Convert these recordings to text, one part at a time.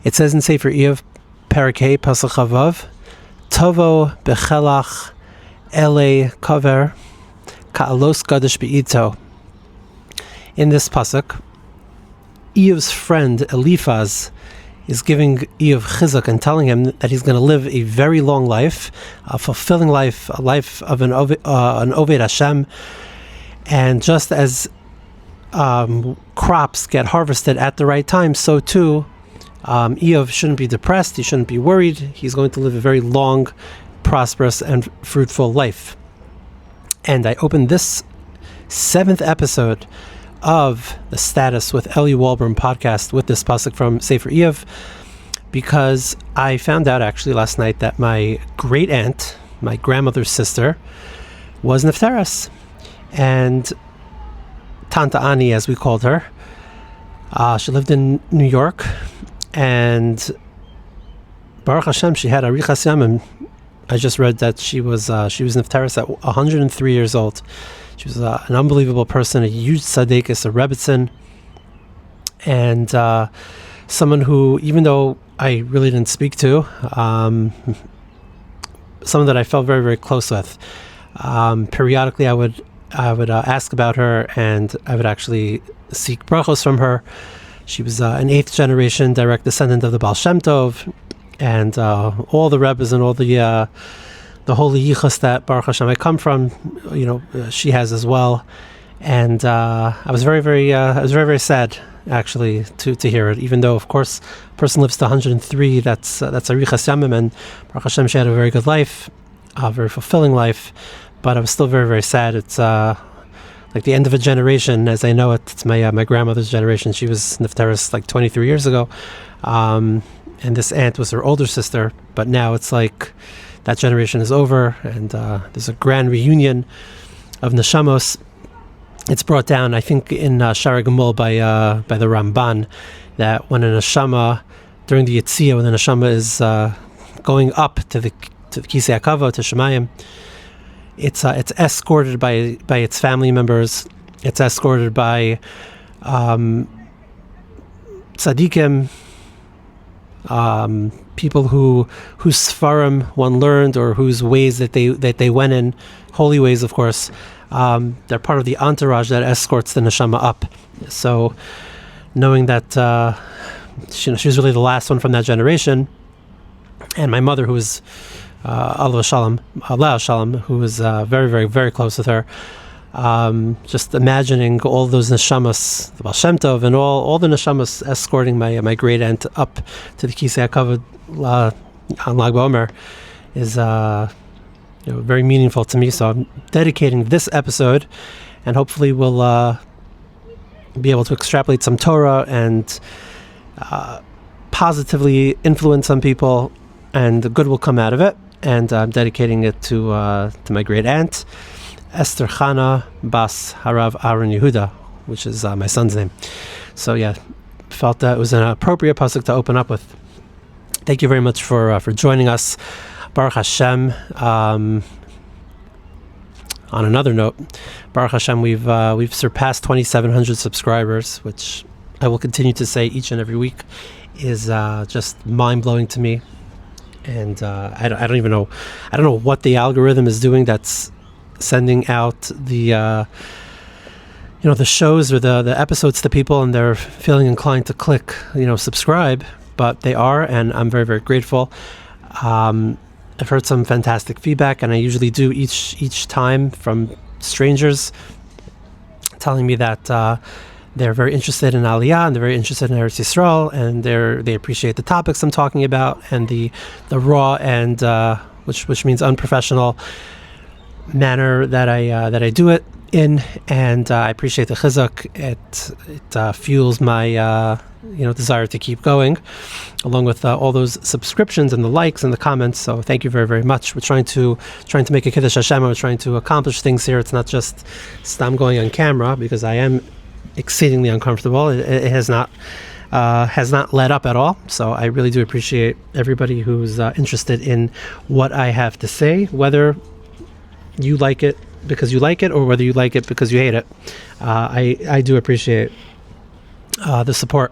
It says in Sefer Iyov, Parakeh, Pasuk Chavav, Tovo bechelach ele kover ka'alos gadosh be'ito. In this pasuk, Iyov's friend Eliphaz is giving Iyov chizuk and telling him that he's going to live a very long life, a fulfilling life, a life of an Oved Hashem. And just as crops get harvested at the right time, so too Iyov shouldn't be depressed, he shouldn't be worried. He's going to live a very long, prosperous, and fruitful life. And I opened this 7th episode of the Status with Eli Wolbrom podcast with this pasuk from Sefer Iyov, because I found out actually last night that my great aunt, my grandmother's sister, was nefteres, and Tanta Ani, as we called her, she lived in New York, and Baruch Hashem, she had arichas yamim. I just read that she was nefteres at 103 years old. She was an unbelievable person, a huge tzaddikus, a rebbitzin, and someone who, even though I really didn't speak to, someone that I felt very, very close with. Periodically, I would ask about her, and I would actually seek brachos from her. She was an 8th generation direct descendant of the Baal Shem Tov, and all the rebbes and all the holy yichus that Baruch Hashem I come from, she has as well. And I was very, very sad actually to hear it. Even though, of course, a person lives to 103, that's arichas yamim, and Baruch Hashem, she had a very good life, a very fulfilling life. But I was still very, very sad. It's like the end of a generation, as I know it. It's my grandmother's generation. She was nefteres like 23 years ago, and this aunt was her older sister. But now it's like that generation is over, and there's a grand reunion of neshamos. It's brought down, I think, in Shara Gemul by the Ramban, that when a neshama, during the Yitziyah, when the neshama is going up to the Kisei HaKavod, to Shemayim, it's escorted by its family members. It's escorted by tzaddikim, people whose sfarim one learned, or whose ways that they went in, holy ways, of course. They're part of the entourage that escorts the neshama up. So, knowing that she was really the last one from that generation, and my mother, who was Aliyah Shalom, who was very, very, very close with her. Just imagining all those neshamas, the Baal Shem Tov, and all the neshamas escorting my great aunt up to the Kisei HaKavod on Lag BaOmer is very meaningful to me. So I'm dedicating this episode, and hopefully we'll be able to extrapolate some Torah and positively influence some people, and the good will come out of it. And I'm dedicating it to my great aunt, Esther Chana Bas Harav Aharon Yehuda, which is my son's name. So yeah, felt that it was an appropriate pasuk to open up with. Thank you very much for joining us. Baruch Hashem. On another note, Baruch Hashem, we've surpassed 2,700 subscribers, which I will continue to say each and every week is just mind-blowing to me. And I don't even know. I don't know what the algorithm is doing that's sending out the the shows or the episodes to people, and they're feeling inclined to click subscribe. But they are, and I'm very, very grateful. I've heard some fantastic feedback, and I usually do each time from strangers telling me that they're very interested in Aliyah, and they're very interested in Eretz Yisroel, and they appreciate the topics I'm talking about, and the raw and which means unprofessional manner that I do it in, and I appreciate the chizuk. It fuels my desire to keep going, along with all those subscriptions and the likes and the comments. So thank you very, very much. We're trying to make a Kiddush Hashem. We're trying to accomplish things here. It's not just stam going on camera, because I am exceedingly uncomfortable. It has not let up at all. So I really do appreciate everybody who's interested in what I have to say, whether you like it because you like it, or whether you like it because you hate it. I do appreciate the support.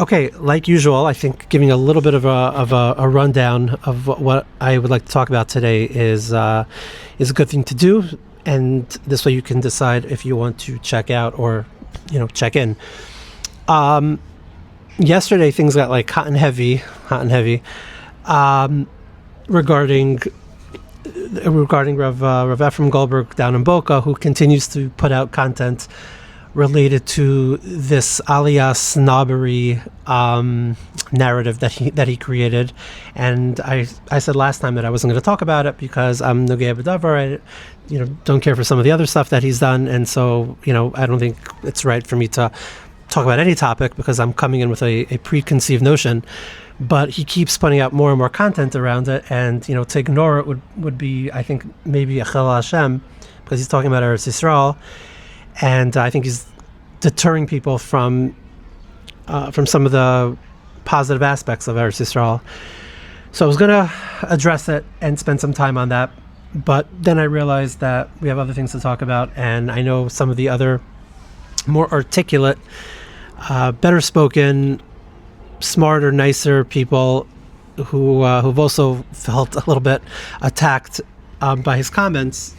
Okay, like usual, I think giving a little bit of a rundown of what I would like to talk about today is a good thing to do, and this way you can decide if you want to check out or check in. Yesterday things got like hot and heavy, regarding Rav Ephraim Goldberg down in Boca, who continues to put out content related to this Aliyah snobbery narrative that he created. And I said last time that I wasn't going to talk about it because I'm Nogea B'Davar. I don't care for some of the other stuff that he's done, and so I don't think it's right for me to talk about any topic because I'm coming in with a preconceived notion. But he keeps putting out more and more content around it, and to ignore it would be, I think, maybe a Chel Hashem, because he's talking about Eretz Yisroel. And I think he's deterring people from some of the positive aspects of Eretz Yisroel. So I was going to address it and spend some time on that, but then I realized that we have other things to talk about, and I know some of the other more articulate, better spoken, smarter, nicer people who've also felt a little bit attacked by his comments.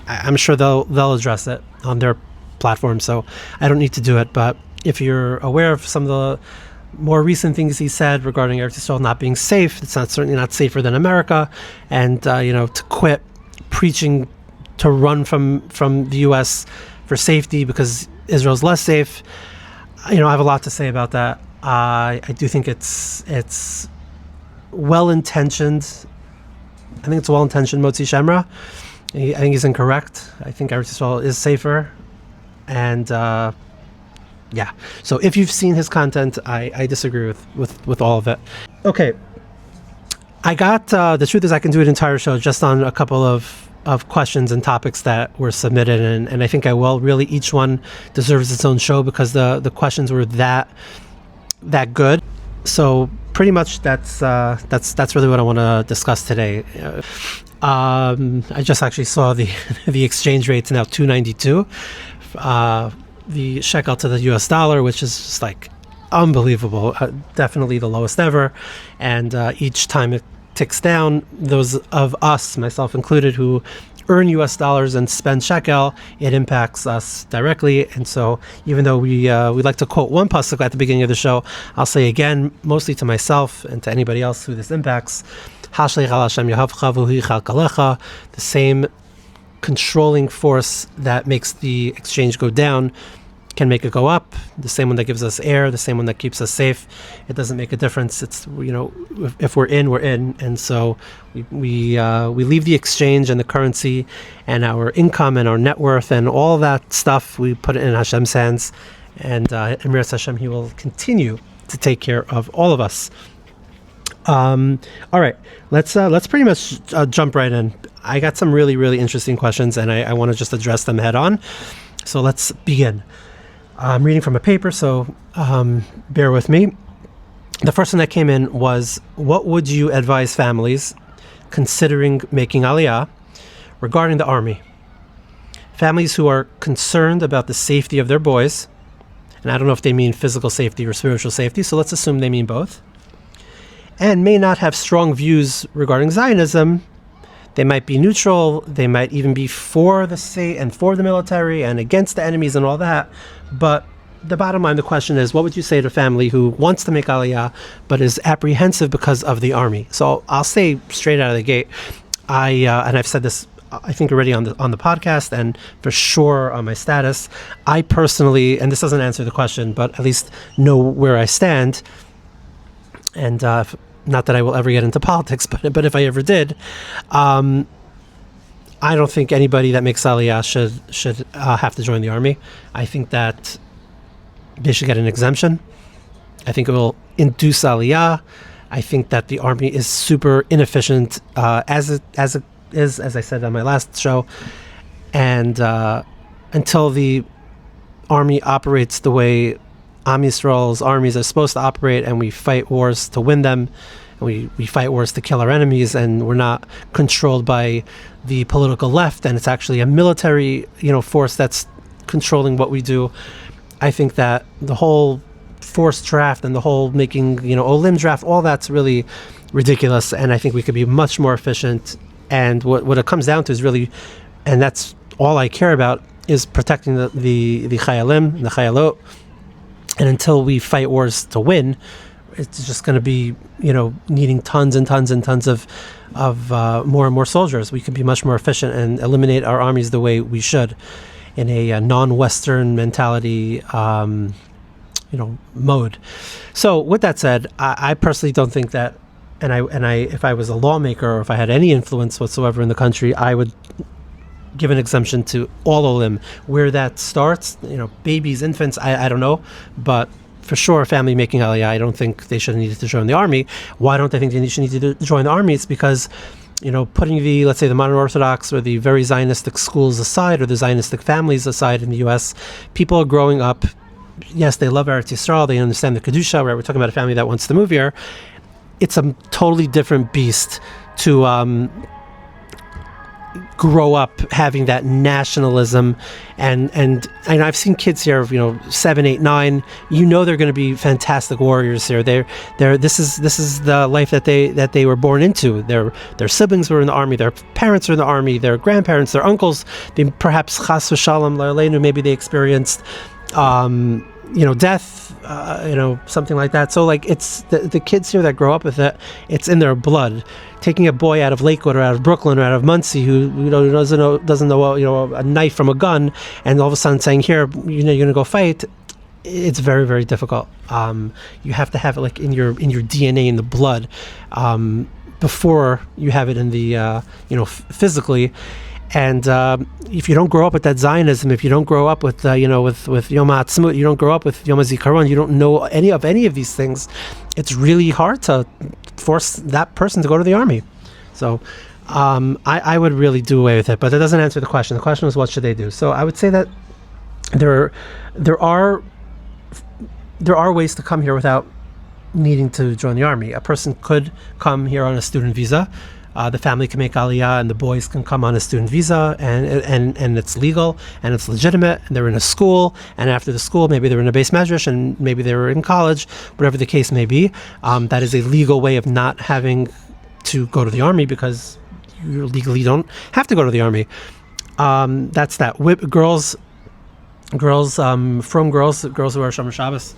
I'm sure they'll address it on their platform, so I don't need to do it. But if you're aware of some of the more recent things he said regarding Eretz Yisrael not being safe, it's certainly not safer than America, and to quit preaching to run from the U.S. for safety because Israel's less safe. I have a lot to say about that. I do think it's well-intentioned. I think it's well-intentioned, Motzi Shemra. I think he's incorrect. I think Eretz Yisrael is safer. And yeah, so if you've seen his content, I disagree with all of it. Okay, I got, the truth is I can do an entire show just on a couple of questions and topics that were submitted, and I think I will. Really, each one deserves its own show because the questions were that good. So pretty much that's really what I want to discuss today. I just actually saw the exchange rate's now 292. The shekel to the US dollar, which is just like unbelievable, definitely the lowest ever. And each time it ticks down, those of us, myself included, who earn US dollars and spend shekel, it impacts us directly. And so even though we like to quote one pasuk at the beginning of the show, I'll say again, mostly to myself and to anybody else who this impacts, the same controlling force that makes the exchange go down can make it go up. The same one that gives us air, the same one that keeps us safe. It doesn't make a difference. It's if we're in, we're in, and so we leave the exchange and the currency and our income and our net worth and all that stuff. We put it in Hashem's hands, and in Eretz Hashem, He will continue to take care of all of us. All right, let's pretty much jump right in. I got some really, really interesting questions, and I want to just address them head on. So let's begin. I'm reading from a paper, so bear with me. The first one that came in was, what would you advise families considering making Aliyah regarding the army? Families who are concerned about the safety of their boys, and I don't know if they mean physical safety or spiritual safety, so let's assume they mean both, and may not have strong views regarding Zionism. They might be neutral, they might even be for the state and for the military and against the enemies and all that. But the bottom line, the question is, what would you say to a family who wants to make Aliyah but is apprehensive because of the army? So I'll say straight out of the gate, and I've said this, I think, already on the podcast and for sure on my status, I personally, and this doesn't answer the question, but at least know where I stand. And not that I will ever get into politics, but if I ever did, I don't think anybody that makes Aliyah should have to join the army. I think that they should get an exemption. I think it will induce Aliyah. I think that the army is super inefficient as it is, as I said on my last show. And until the army operates the way Am Yisrael's armies are supposed to operate, and we fight wars to win them, and we fight wars to kill our enemies, and we're not controlled by the political left, and it's actually a military force that's controlling what we do. I think that the whole forced draft and the whole making, Olim draft, all that's really ridiculous. And I think we could be much more efficient. And what it comes down to is really, and that's all I care about, is protecting the chayalim, the chayalot. And until we fight wars to win, it's just going to be, needing tons and tons and tons of more and more soldiers. We could be much more efficient and eliminate our armies the way we should, in a non-Western mentality, mode. So with that said, I personally don't think that, and I, if I was a lawmaker or if I had any influence whatsoever in the country, I would give an exemption to all Olim. Where that starts, babies, infants, I don't know, but for sure, a family making Aliyah, I don't think they should have needed to join the army. Why don't I think they should need to join the army? It's because, putting let's say the modern Orthodox or the very Zionistic schools aside, or the Zionistic families aside in the U.S., people are growing up. Yes, they love Eretz Yisroel, they understand the Kedusha, right? We're talking about a family that wants to move here. It's a totally different beast to grow up having that nationalism, and I've seen kids here of 7, 8, 9. They're going to be fantastic warriors here. This is the life that they were born into. Their siblings were in the army. Their parents were in the army. Their grandparents, their uncles. They perhaps chas v'shalom la'aleinu, maybe they experienced death, something like that. So like it's the kids here that grow up with it. It's in their blood. Taking a boy out of Lakewood or out of Brooklyn or out of Muncie who doesn't know a knife from a gun, and all of a sudden saying, here, you're going to go fight. It's very, very difficult. You have to have it like in your DNA, in the blood, before you have it in the physically. And if you don't grow up with that Zionism, if you don't grow up with with Yom HaAtzmaut, you don't grow up with Yom HaZikaron, you don't know any of these things, it's really hard to force that person to go to the army. So I would really do away with it, but that doesn't answer the question. The question was, what should they do? So I would say that there are ways to come here without needing to join the army. A person could come here on a student visa. The family can make Aliyah, and the boys can come on a student visa, and it's legal and it's legitimate, and they're in a school, and after the school maybe they're in a base medrash, and maybe they were in college, whatever the case may be. That is a legal way of not having to go to the army, because you legally don't have to go to the army. That's that. Girls who are Shomer Shabbos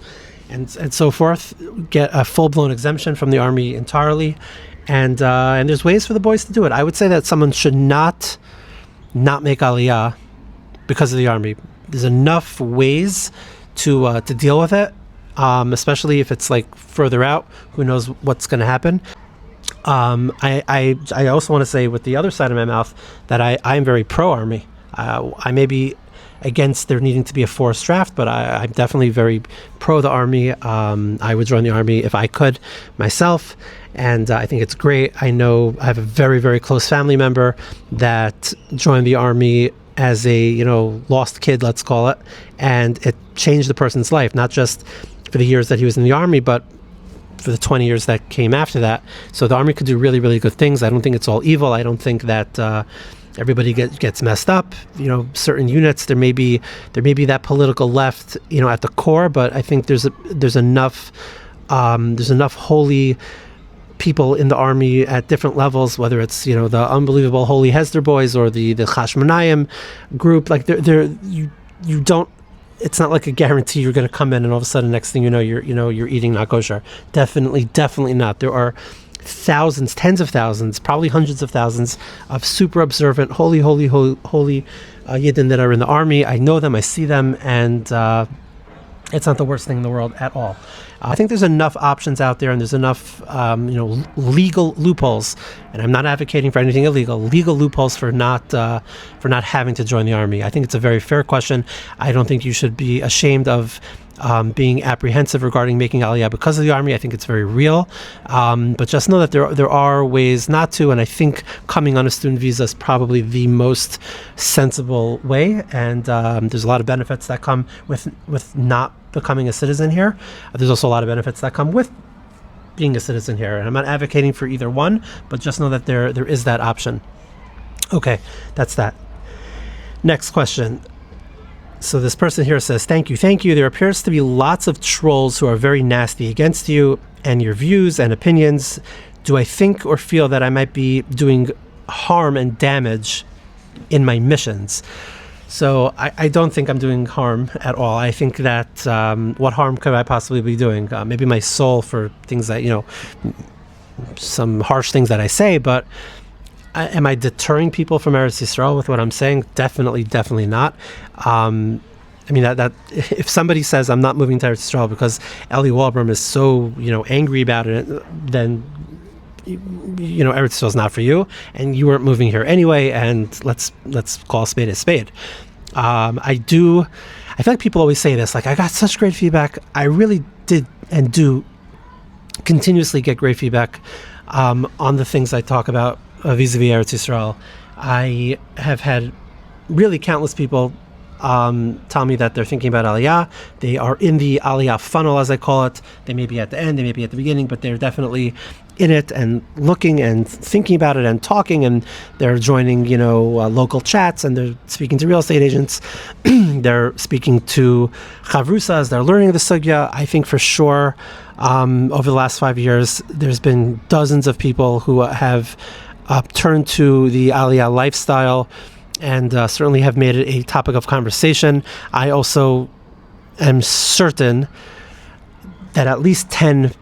and so forth get a full-blown exemption from the army entirely. And there's ways for the boys to do it. I would say that someone should not make Aliyah because of the army. There's enough ways to deal with it, especially if it's like further out. Who knows what's going to happen? I also want to say, with the other side of my mouth, that I'm very pro-army. I may be against there needing to be a forced draft, but I'm definitely very pro the army. I would join the army if I could myself, and I think it's great. I know I have a very, very close family member that joined the army as a lost kid, let's call it, and it changed the person's life, not just for the years that he was in the army, but for the 20 years that came after that. So the army could do really, really good things. I don't think it's all evil. I don't think that everybody gets messed up. Certain units, there may be that political left, at the core, but I think there's enough holy people in the army at different levels, whether it's the unbelievable Holy Hesder boys or the Chashmonayim group. Like you don't. It's not like a guarantee you're going to come in and all of a sudden next thing you're eating not kosher. Definitely not. There are thousands, tens of thousands, probably hundreds of thousands of super observant, holy Yidden that are in the army. I know them, I see them, and it's not the worst thing in the world at all. I think there's enough options out there, and there's enough legal loopholes, and I'm not advocating for anything illegal. Legal loopholes for not having to join the army. I think it's a very fair question. I don't think you should be ashamed of being apprehensive regarding making Aliyah because of the army. I think it's very real, but just know that there are ways not to, and I think coming on a student visa is probably the most sensible way, and there's a lot of benefits that come with not becoming a citizen here. There's also a lot of benefits that come with being a citizen here, and I'm not advocating for either one, but just know that there is that option. Okay, that's that. Next question. So this person here says, thank you. There appears to be lots of trolls who are very nasty against you and your views and opinions. Do I think or feel that I might be doing harm and damage in my missions? So I don't think I'm doing harm at all. I think that what harm could I possibly be doing? Maybe my soul for things that, some harsh things that I say, but am I deterring people from Eretz Yisroel with what I'm saying? Definitely not. That if somebody says I'm not moving to Eretz Yisroel because Eli Wolbrom is so angry about it, then Eretz Yisroel is not for you, and you weren't moving here anyway. And let's call a spade a spade. I feel like people always say this, like, I got such great feedback. I really did and do continuously get great feedback on the things I talk about vis-a-vis Eretz Yisroel. I have had really countless people tell me that they're thinking about Aliyah. They are in the Aliyah funnel, as I call it. They may be at the end, they may be at the beginning, but they're definitely in it and looking and thinking about it and talking, and they're joining, local chats, and they're speaking to real estate agents. They're speaking to chavrusas. They're learning the sugya. I think for sure, over the last 5 years, there's been dozens of people who have turned to the Aliyah lifestyle, and certainly have made it a topic of conversation. I also am certain that at least 10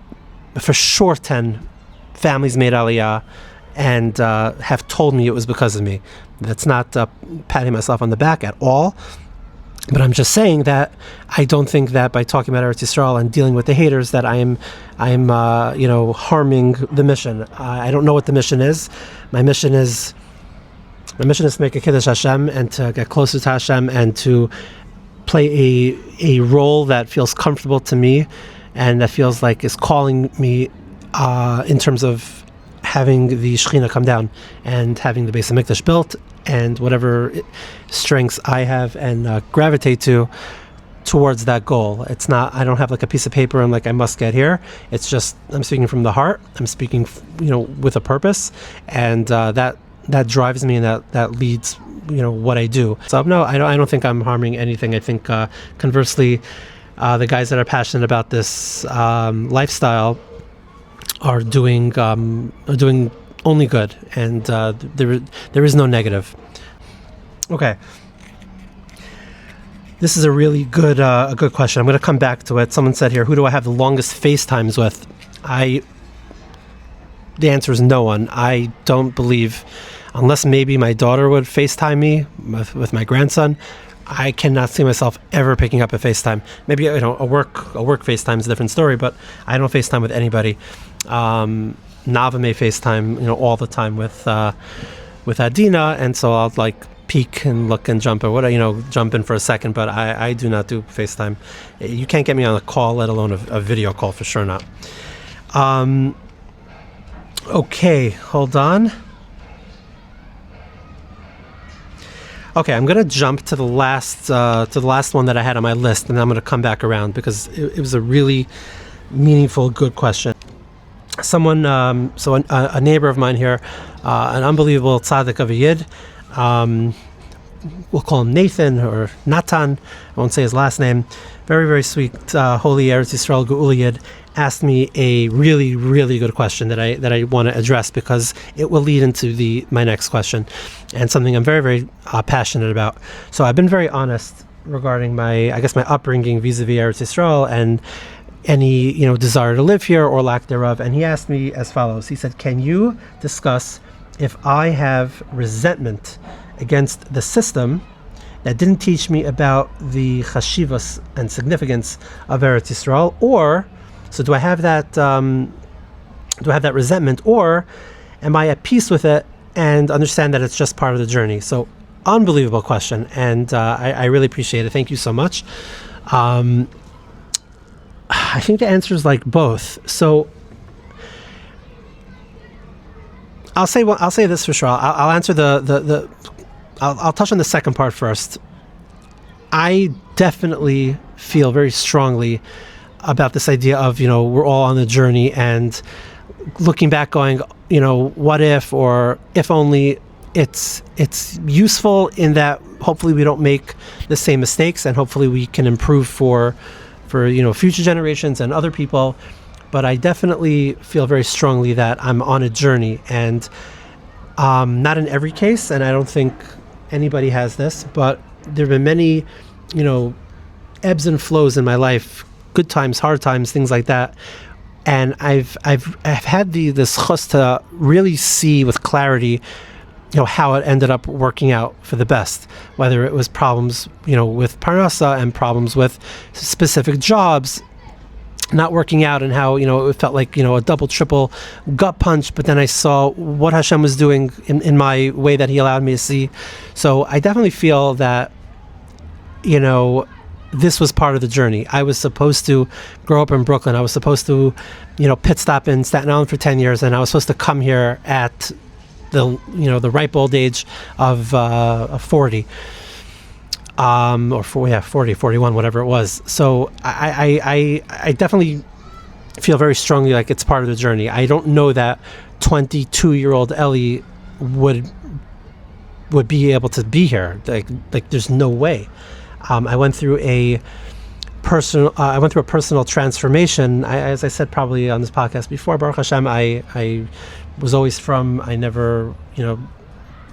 families made Aliyah and have told me it was because of me. That's not patting myself on the back at all, but I'm just saying that I don't think that by talking about Eretz Yisroel and dealing with the haters that I'm harming the mission. I don't know what the mission is. My mission is to make a Kiddush Hashem and to get closer to Hashem and to play a role that feels comfortable to me and that feels like is calling me in terms of having the Shechina come down and having the Beis HaMikdash built and whatever strengths I have and gravitate towards that goal. It's not, I don't have like a piece of paper and like I must get here. It's just, I'm speaking from the heart. I'm speaking, with a purpose, and that drives me, and that leads what I do. So no, I don't think I'm harming anything. I think conversely, the guys that are passionate about this lifestyle are doing only good, and there is no negative. Okay, this is a really good a good question. I'm going to come back to it. Someone said here, who do I have the longest FaceTimes with? The answer is no one. I don't believe, unless maybe my daughter would FaceTime me with my grandson, I cannot see myself ever picking up a FaceTime. Maybe a work FaceTime is a different story, but I don't FaceTime with anybody. Nava may FaceTime all the time with Adina, and so I'll like peek and look and jump jump in for a second, but I do not do FaceTime. You can't get me on a call, let alone a video call, for sure not. Okay, hold on. Okay, I'm going to jump to the last one that I had on my list, and then I'm going to come back around because it was a really meaningful, good question. Someone, a neighbor of mine here, an unbelievable tzaddik of a yid, we'll call him Nathan or Natan, I won't say his last name, very, very sweet, holy Eretz Yisroel Geulah yid, asked me a really, really good question that I want to address because it will lead into my next question, and something I'm very, very passionate about. So I've been very honest regarding my upbringing vis-a-vis Eretz Yisroel and any desire to live here or lack thereof. And he asked me as follows. He said, "Can you discuss if I have resentment against the system that didn't teach me about the chashivas and significance of Eretz Yisroel, or so do I have that resentment, or am I at peace with it and understand that it's just part of the journey?" So unbelievable question, and I really appreciate it. Thank you so much. I think the answer is like both. So I'll say this for sure. I'll answer I'll touch on the second part first. I definitely feel very strongly about this idea of, we're all on the journey, and looking back going, what if, or if only it's useful in that hopefully we don't make the same mistakes, and hopefully we can improve for future generations and other people. But I definitely feel very strongly that I'm on a journey, and not in every case, and I don't think anybody has this, but there have been many, ebbs and flows in my life, good times, hard times, things like that. And I've had this chus to really see with clarity, how it ended up working out for the best, whether it was problems, with parnasa and problems with specific jobs not working out, and how, it felt like, a double, triple gut punch, but then I saw what Hashem was doing in my way that he allowed me to see. So I definitely feel that, this was part of the journey. I was supposed to grow up in Brooklyn. I was supposed to, pit stop in Staten Island for 10 years, and I was supposed to come here at the ripe old age of 40. 40, 41, whatever it was. So I definitely feel very strongly like it's part of the journey. I don't know that 22-year-old Eli would be able to be here. Like there's no way. I went through a personal transformation. As I said probably on this podcast before, Baruch Hashem, I was always I never,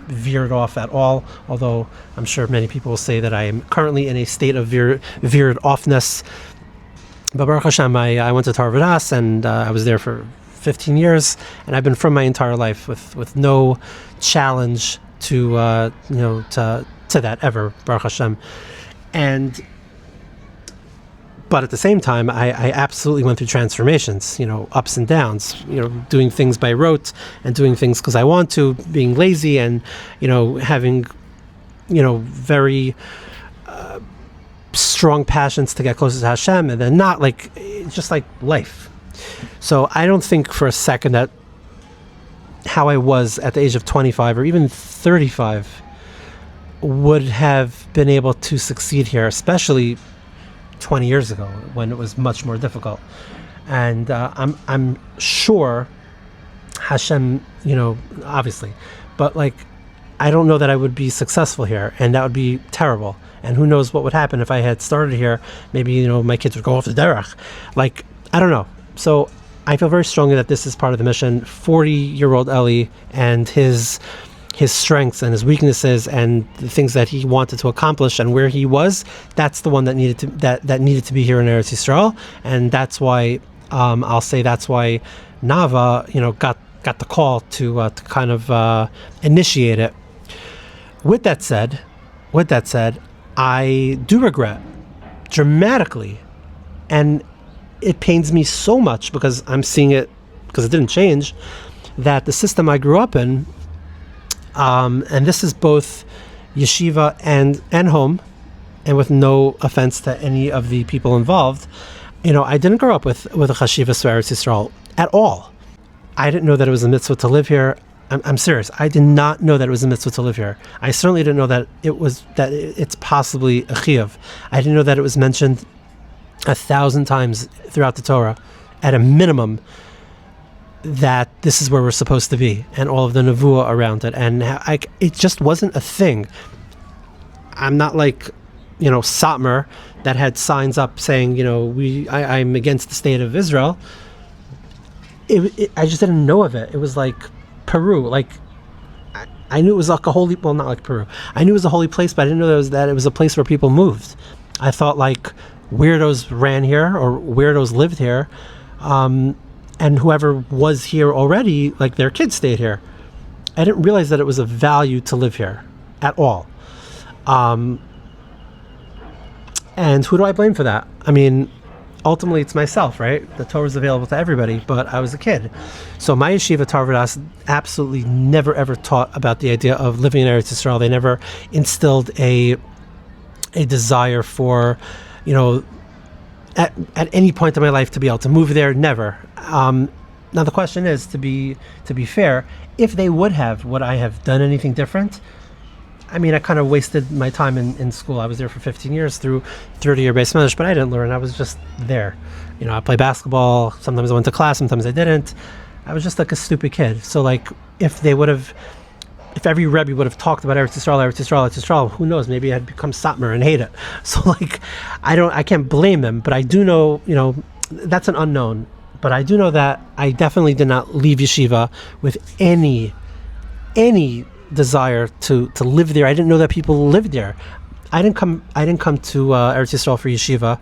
veered off at all, although I'm sure many people will say that I am currently in a state of veered offness. But Baruch Hashem, I went to Tarvadas, and I was there for 15 years, and I've been from my entire life with no challenge to that ever, Baruch Hashem. But at the same time, I absolutely went through transformations, ups and downs, doing things by rote and doing things because I want to, being lazy, and, having, very strong passions to get closer to Hashem, and then not just like life. So I don't think for a second that how I was at the age of 25 or even 35 would have been able to succeed here, especially 20 years ago when it was much more difficult. And I'm sure Hashem, obviously, but I don't know that I would be successful here, and that would be terrible. And who knows what would happen if I had started here. Maybe, my kids would go off the derech. I don't know. So I feel very strongly that this is part of the mission. 40-year-old Eli and his strengths and his weaknesses and the things that he wanted to accomplish and where he was, that's the one that needed to be here in Eretz Yisroel. And that's why I'll say that's why Nava, got the call to kind of initiate it. With that said, I do regret dramatically, and it pains me so much because I'm seeing it, because it didn't change, that the system I grew up in, and this is both yeshiva and home, and with no offense to any of the people involved, I didn't grow up with a chashivas for Eretz Yisroel at all. I didn't know that it was a mitzvah to live here. I'm serious. I did not know that it was a mitzvah to live here. I certainly didn't know that it's possibly a chiyuv. I didn't know that it was mentioned 1,000 times throughout the Torah, at a minimum, that this is where we're supposed to be, and all of the nevuah around it, and it just wasn't a thing. I'm not like, Satmar that had signs up saying, I'm against the state of Israel. I just didn't know of it. It was like Peru. I knew it was like a holy, well, not like Peru. I knew it was a holy place, but I didn't know that it was a place where people moved. I thought weirdos ran here or weirdos lived here. And whoever was here already, their kids stayed here. I didn't realize that it was a value to live here at all. And who do I blame for that? I mean, ultimately it's myself, right? The Torah is available to everybody, but I was a kid. So my yeshiva Tarvadas absolutely never ever taught about the idea of living in Eretz Yisrael. They never instilled a desire for, at any point in my life to be able to move there. Never. Now the question is, to be fair, if they would I have done anything different? I mean, I kind of wasted my time in school. I was there for 15 years through 30-year base medrash, but I didn't learn. I was just there. I played basketball. Sometimes I went to class. Sometimes I didn't. I was just a stupid kid. So if if every Rebbe would have talked about Eretz Yisroel, Eretz Yisroel, Eretz Yisroel, who knows? Maybe I'd become Satmar and hate it. So like, I can't blame them, but I do know, that's an unknown. But I do know that I definitely did not leave Yeshiva with any desire to live there. I didn't know that people lived there. I didn't come to Eretz Yisroel for Yeshiva.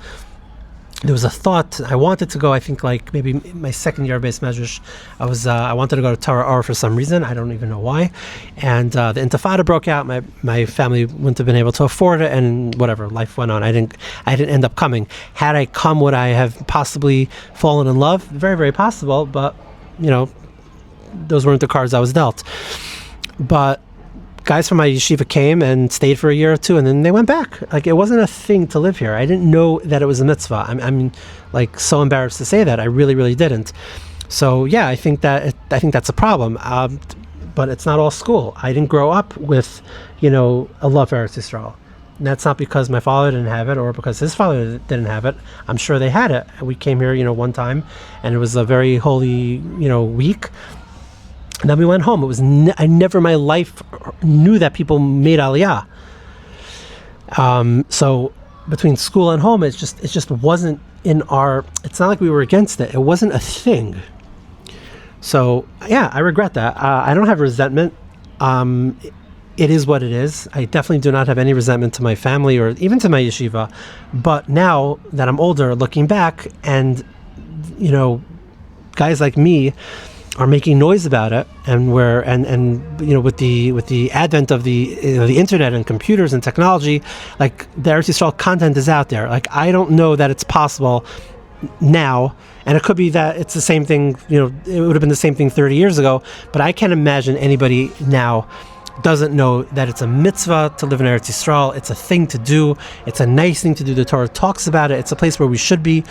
There was a thought I wanted to go. I think like maybe my second year of Beis Medrash, I wanted to go to Torah Or for some reason. I don't even know why. And the Intifada broke out. My family wouldn't have been able to afford it, and whatever, life went on. I didn't end up coming. Had I come, would I have possibly fallen in love? Very, very possible. But those weren't the cards I was dealt. But guys from my yeshiva came and stayed for a year or two, and then they went back. Like, it wasn't a thing to live here. I didn't know that it was a mitzvah. I'm like so embarrassed to say that. I really, really didn't. So yeah, I think that's a problem. But it's not all school. I didn't grow up with, a love for Eretz Yisrael. And that's not because my father didn't have it or because his father didn't have it. I'm sure they had it. We came here, one time, and it was a very holy, week. And then we went home. It was I never in my life knew that people made Aliyah. So between school and home, it just wasn't in our. It's not like we were against it. It wasn't a thing. So yeah, I regret that. I don't have resentment. It is what it is. I definitely do not have any resentment to my family or even to my yeshiva. But now that I'm older, looking back, and guys like me are making noise about it, and with the advent of the internet and computers and technology, like the Eretz Yisrael content is out there. Like, I don't know that it's possible now, and it could be that it's the same thing. It would have been the same thing 30 years ago. But I can't imagine anybody now doesn't know that it's a mitzvah to live in Eretz Yisrael. It's a thing to do. It's a nice thing to do. The Torah talks about it. It's a place where we should be.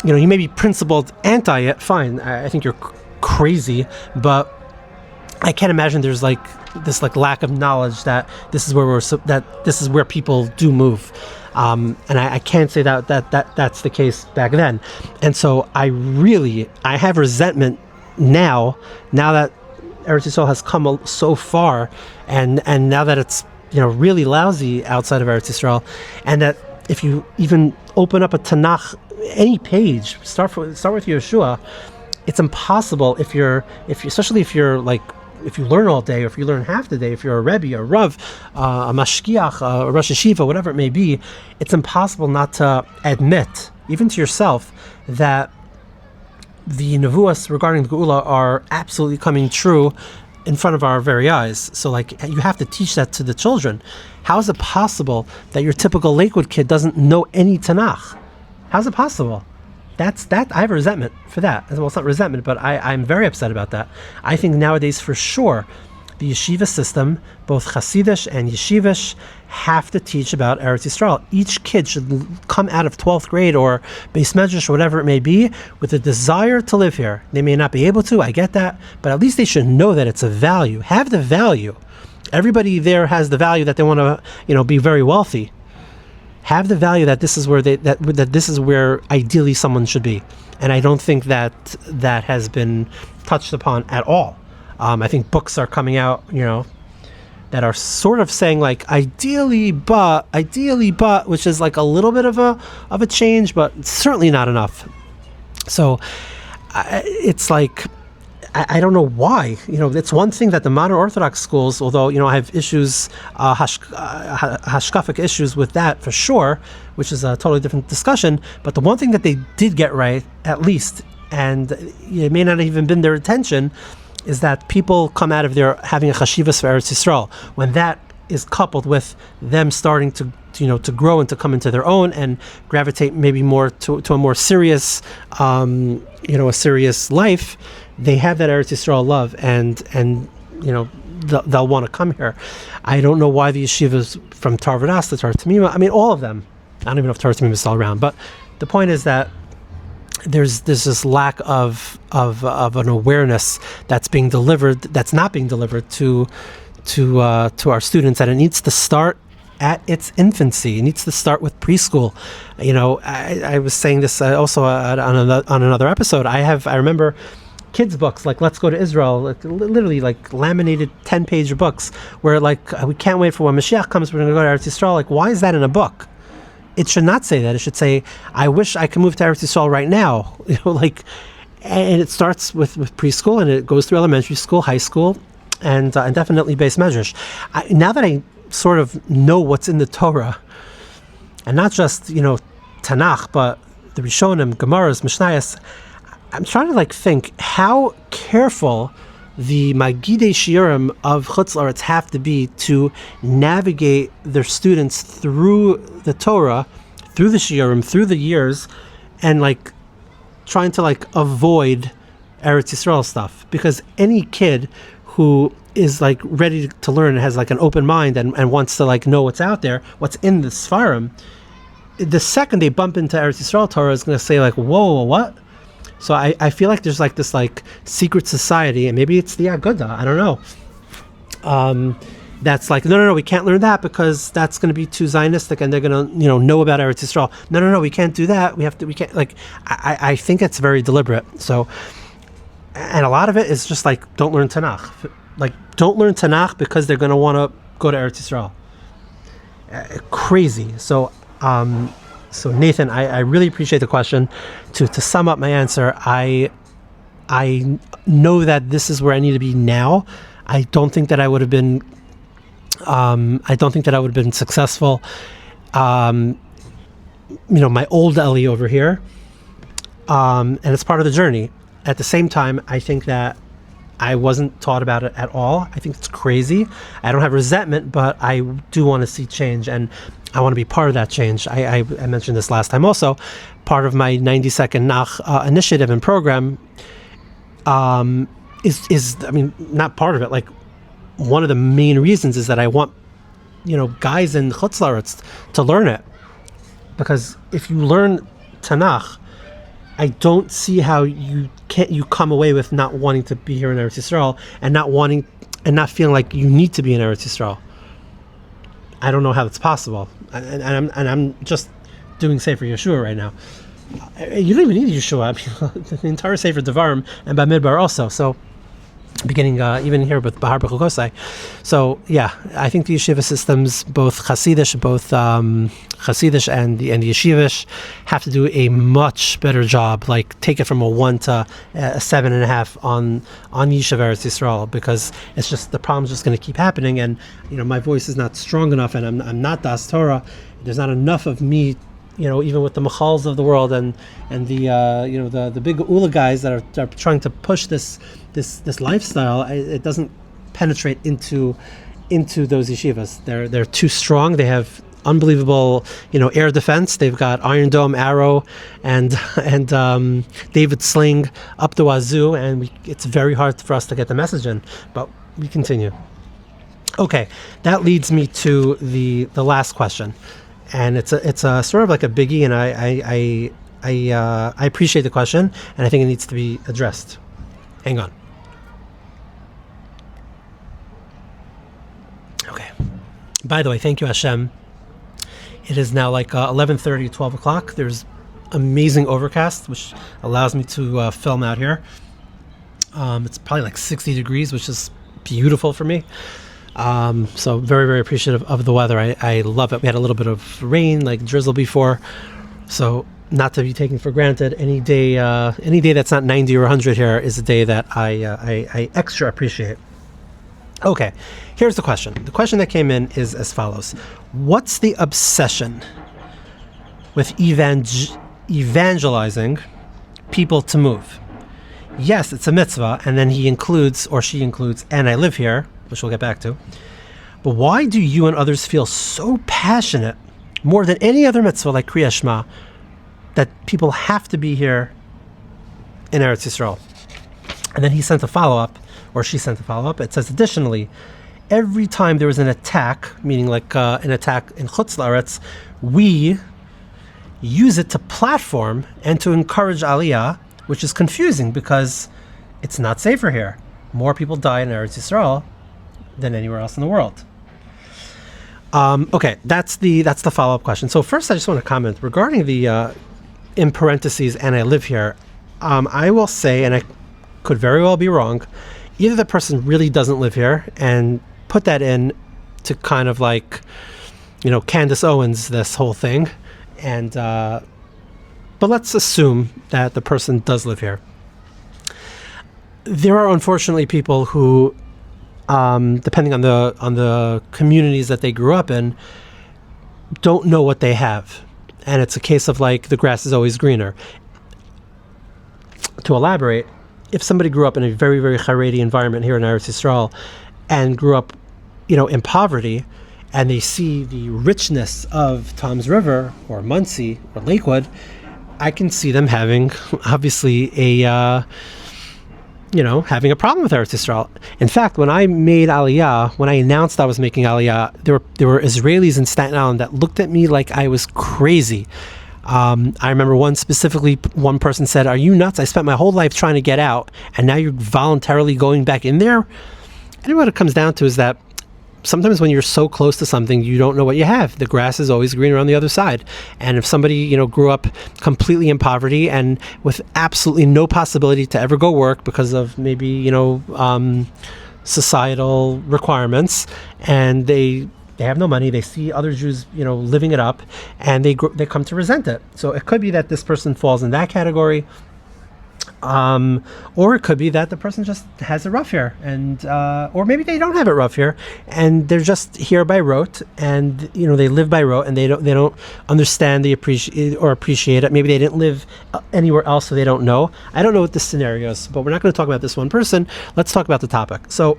You may be principled anti it. Fine. I think you're crazy, but I can't imagine there's like this lack of knowledge that this is where people do move, and I can't say that's the case back then. And so I have resentment now that Eretz Yisrael has come so far, and now that it's really lousy outside of Eretz Yisrael, and that if you even open up a Tanakh, any page, start with Yeshua. It's impossible if you learn all day, or if you learn half the day, if you're a Rebbe, a Rav, a Mashkiach, a Rosh Yeshiva, whatever it may be, it's impossible not to admit, even to yourself, that the nevuos regarding the Geulah are absolutely coming true in front of our very eyes. So you have to teach that to the children. How is it possible that your typical Lakewood kid doesn't know any Tanakh? How's it possible? I have resentment for that. Well, it's not resentment, but I'm very upset about that. I think nowadays, for sure, the yeshiva system, both Hasidish and Yeshivish, have to teach about Eretz Yisrael. Each kid should come out of 12th grade or Beis Medrash or whatever it may be with a desire to live here. They may not be able to, I get that, but at least they should know that it's a value. Have the value. Everybody there has the value that they want to, be very wealthy. Have the value that this is where that this is where ideally someone should be, and I don't think that has been touched upon at all. I think books are coming out, that are sort of saying like ideally, but, which is like a little bit of a change, but certainly not enough. So it's like, I don't know why. It's one thing that the modern Orthodox schools, although, I have issues, hashkafic issues with that for sure, which is a totally different discussion. But the one thing that they did get right, at least, and it may not have even been their intention, is that people come out of there having a chashivas for Eretz Yisrael. When that is coupled with them starting to grow and to come into their own and gravitate maybe more to a more serious, a serious life, they have that Eretz Yisrael love, and they'll want to come here. I don't know why the yeshivas from Tarvadas to Tar Tamima, all of them. I don't even know if Tar Tamima is still around, but the point is that there's this lack of an awareness that's not being delivered to our students, and it needs to start at its infancy. It needs to start with preschool. I was saying this also on another episode. I remember kids books like Let's Go to Israel, like literally like laminated 10-page books where like we can't wait for when Mashiach comes, we're going to go to Eretz Yisrael. Like, why is that in a book? It should not say that. It should say, I wish I could move to Eretz Yisrael right now. Like, and it starts with preschool and it goes through elementary school, high school, and definitely base measures. Now that I sort of know what's in the Torah, and not just, Tanakh, but the Rishonim, Gemaras, Mishnayos, I'm trying to like think how careful the Magidei Shiurim of Chutz La'aretz have to be to navigate their students through the Torah, through the Shiurim, through the years, and like trying to like avoid Eretz Yisrael stuff. Because any kid who is like ready to learn and has like an open mind and wants to like know what's out there, what's in the Sfarim, the second they bump into Eretz Yisrael Torah is going to say like, whoa, what? So I feel like there's like this like secret society, and maybe it's the Aguda, I don't know. That's like, no, we can't learn that because that's going to be too Zionistic, and they're going to know about Eretz Yisrael. No, we can't do that. We can't. Like, I think it's very deliberate. So, and a lot of it is just like, don't learn Tanakh. Like, don't learn Tanakh because they're going to want to go to Eretz Yisrael. Crazy. So Nathan, I really appreciate the question. To sum up my answer, I know that this is where I need to be now. I don't think that I would have been. I don't think that I would have been successful. My old Eli over here, and it's part of the journey. At the same time, I think that I wasn't taught about it at all. I think it's crazy. I don't have resentment, but I do want to see change, and I want to be part of that change. I mentioned this last time also. Part of my 90-second Nach initiative and program is not part of it. Like, one of the main reasons is that I want, guys in Chutz La'aretz to learn it. Because if you learn Tanakh, I don't see how you come away with not wanting to be here in Eretz Yisrael and not feeling like you need to be in Eretz Yisrael. I don't know how that's possible, and I'm just doing Sefer Yeshua right now. You don't even need Yeshua. The entire Sefer Devarim and Bamidbar also. So, beginning even here with Bahar B'Chukosai. So yeah, I think the yeshiva systems, both Hasidish and the Yeshivish, have to do a much better job. Like, take it from a 1 to a 7.5 on Yeshiva Eretz Yisrael, because it's just, the problem's just going to keep happening, and my voice is not strong enough, and I'm not Das Torah. There's not enough of me. Even with the Machals of the world and the big Geulah guys that are trying to push this lifestyle, it doesn't penetrate into those yeshivas. They're too strong. They have unbelievable air defense. They've got Iron Dome arrow and David sling up the wazoo, and it's very hard for us to get the message in. But we continue. Okay, that leads me to the last question. And it's a sort of like a biggie, and I appreciate the question, and I think it needs to be addressed. Hang on. Okay. By the way, thank you, Hashem. It is now like 11:30, 12 o'clock. There's amazing overcast, which allows me to film out here. It's probably like 60 degrees, which is beautiful for me. So very, very appreciative of the weather. I love it. We had a little bit of rain, like drizzle before, so not to be taken for granted. Any day that's not 90 or 100 here is a day that I extra appreciate. Okay, here's the question. The question that came in is as follows: what's the obsession with evangelizing people to move? Yes, it's a mitzvah, and then he includes, or she includes, and I live here, which we'll get back to. But why do you and others feel so passionate, more than any other mitzvah like Kriya Shema, that people have to be here in Eretz Yisrael? And then he sent a follow-up, or she sent a follow-up. It says, additionally, every time there was an attack, meaning like an attack in Chutz La'aretz, we use it to platform and to encourage Aliyah, which is confusing because it's not safer here. More people die in Eretz Yisrael than anywhere else in the world. Okay, that's the follow-up question. So first, I just want to comment regarding the in parentheses, and I live here. I will say, and could very well be wrong. Either the person really doesn't live here and put that in to kind of like, Candace Owens this whole thing, and but let's assume that the person does live here. There are unfortunately people who, depending on the communities that they grew up in, don't know what they have, and it's a case of like the grass is always greener. To elaborate, if somebody grew up in a very, very Haredi environment here in Eretz Yisroel and grew up, in poverty, and they see the richness of Tom's River or Muncie or Lakewood, I can see them having, obviously, having a problem with Eretz Yisroel. In fact, when I made Aliyah, when I announced I was making Aliyah, there were Israelis in Staten Island that looked at me like I was crazy. I remember one person said, "Are you nuts? I spent my whole life trying to get out, and now you're voluntarily going back in there?" And what it comes down to is that sometimes when you're so close to something, you don't know what you have. The grass is always greener on the other side. And if somebody, grew up completely in poverty and with absolutely no possibility to ever go work because of maybe, societal requirements, and they have no money, they see other Jews, living it up, and they come to resent it. So it could be that this person falls in that category, or it could be that the person just has it rough here, and or maybe they don't have it rough here, and they're just here by rote, and they live by rote, and they don't understand appreciate it. Maybe they didn't live anywhere else, so they don't know. I don't know what the scenario is, but we're not going to talk about this one person. Let's talk about the topic. So,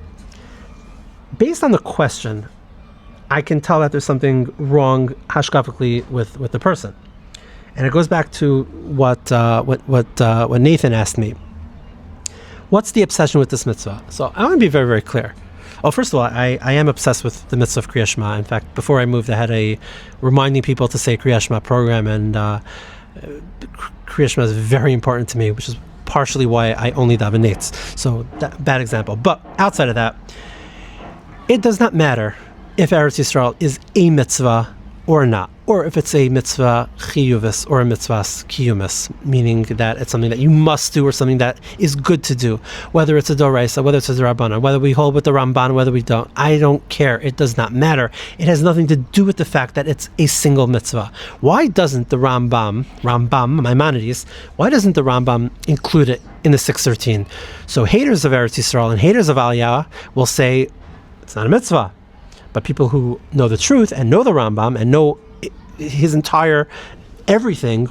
based on the question, I can tell that there's something wrong hashkafically with the person, and it goes back to what Nathan asked me. What's the obsession with this mitzvah? So I want to be very, very clear. Well, first of all, I am obsessed with the mitzvah of Kriyat Shema. In fact, before I moved, I had a reminding people to say Kriyat Shema program, and Kriyat Shema is very important to me, which is partially why I only daven nates. So bad example. But outside of that, it does not matter if Eretz Yisroel is a mitzvah or not, or if it's a mitzvah chiyuvis or a mitzvah kiyumis, meaning that it's something that you must do or something that is good to do, whether it's a doraisa, whether it's a Rabbanan, whether we hold with the Ramban, whether we don't. I don't care. It does not matter. It has nothing to do with the fact that it's a single mitzvah. Why doesn't the Rambam, Maimonides, why doesn't the Rambam include it in the 613? So haters of Eretz Yisroel and haters of Aliyah will say it's not a mitzvah. But people who know the truth and know the Rambam and know his entire everything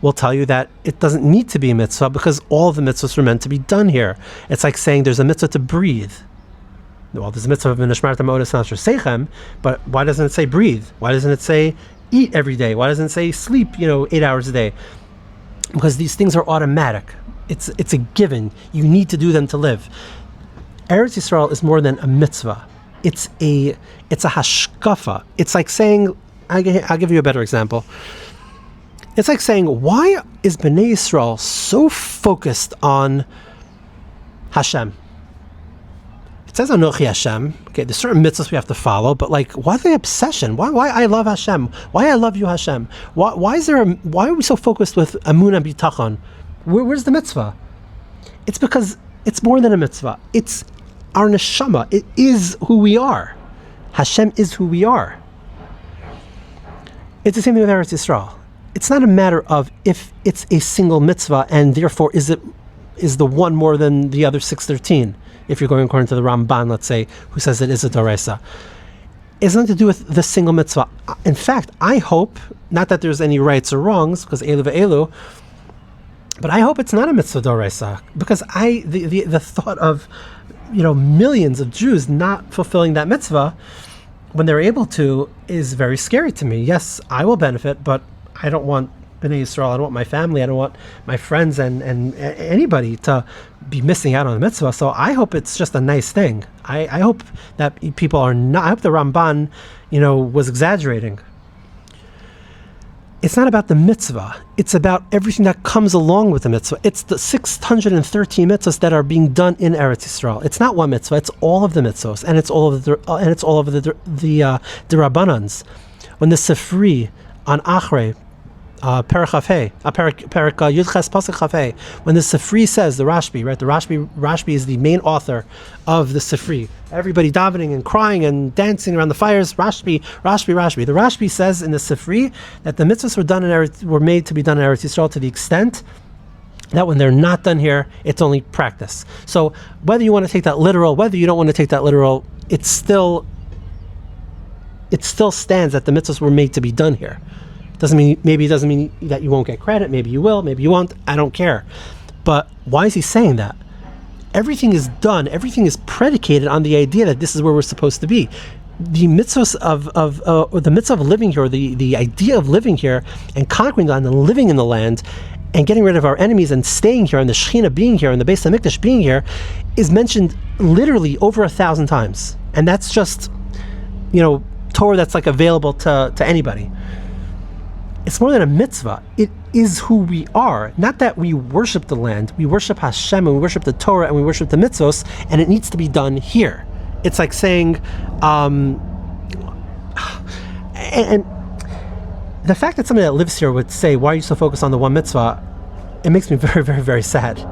will tell you that it doesn't need to be a mitzvah because all of the mitzvahs were meant to be done here. It's like saying there's a mitzvah to breathe. Well, there's a mitzvah of Nishmarta Ma'odas Nasher Seichem, but why doesn't it say breathe? Why doesn't it say eat every day? Why doesn't it say sleep, 8 hours a day? Because these things are automatic. It's a given. You need to do them to live. Eretz Yisroel is more than a mitzvah. It's a hashkafa. It's like saying, I'll give you a better example. It's like saying, why is Bnei Yisrael so focused on Hashem? It says Anochi Hashem. Okay, there's certain mitzvahs we have to follow, but why the obsession? Why I love Hashem? Why I love you, Hashem? Why are we so focused with Amunah Bitachon? Where's the mitzvah? It's because it's more than a mitzvah. It's our neshama. It is who we are. Hashem is who we are. It's the same thing with Eretz Yisroel. It's not a matter of if it's a single mitzvah and therefore is the one more than the other 613. If you're going according to the Ramban, let's say, who says it is a doraisa. It's nothing to do with the single mitzvah. In fact, I hope, not that there's any rights or wrongs, because elu ve'elu, but I hope it's not a mitzvah doraisa, because the thought of millions of Jews not fulfilling that mitzvah when they're able to is very scary to me. Yes, I will benefit, but I don't want Bnei Yisrael, I don't want my family, I don't want my friends and anybody to be missing out on the mitzvah. So I hope it's just a nice thing. I hope that people are not, I hope the Ramban, was exaggerating. It's not about the mitzvah. It's about everything that comes along with the mitzvah. It's the 613 mitzvahs that are being done in Eretz Yisrael. It's not one mitzvah. It's all of the mitzvahs, and it's all of the Rabbanans. When the Sifri on Achrei Perek Yudches Pasuk Chafei, when the Sifri says, the Rashbi, right? The Rashbi is the main author of the Sifri. Everybody davening and crying and dancing around the fires. Rashbi. The Rashbi says in the Sifri that the mitzvahs were made to be done in Eretz Yisroel to the extent that when they're not done here, it's only practice. So whether you want to take that literal, whether you don't want to take that literal, it still stands that the mitzvahs were made to be done here. It doesn't mean that you won't get credit. Maybe you will, maybe you won't. I don't care. But why is he saying that? Everything is done. Everything is predicated on the idea that this is where we're supposed to be. The mitzvahs the mitzvah of living here, the idea of living here and conquering the land and living in the land and getting rid of our enemies and staying here and the Shechina being here and the Beis HaMikdash being here is mentioned literally over 1,000 times. And that's just, Torah that's like available to anybody. It's more than a mitzvah. It is who we are. Not that we worship the land. We worship Hashem and we worship the Torah and we worship the mitzvos, and it needs to be done here. It's like saying, and the fact that somebody that lives here would say, why are you so focused on the one mitzvah? It makes me very, very, very sad.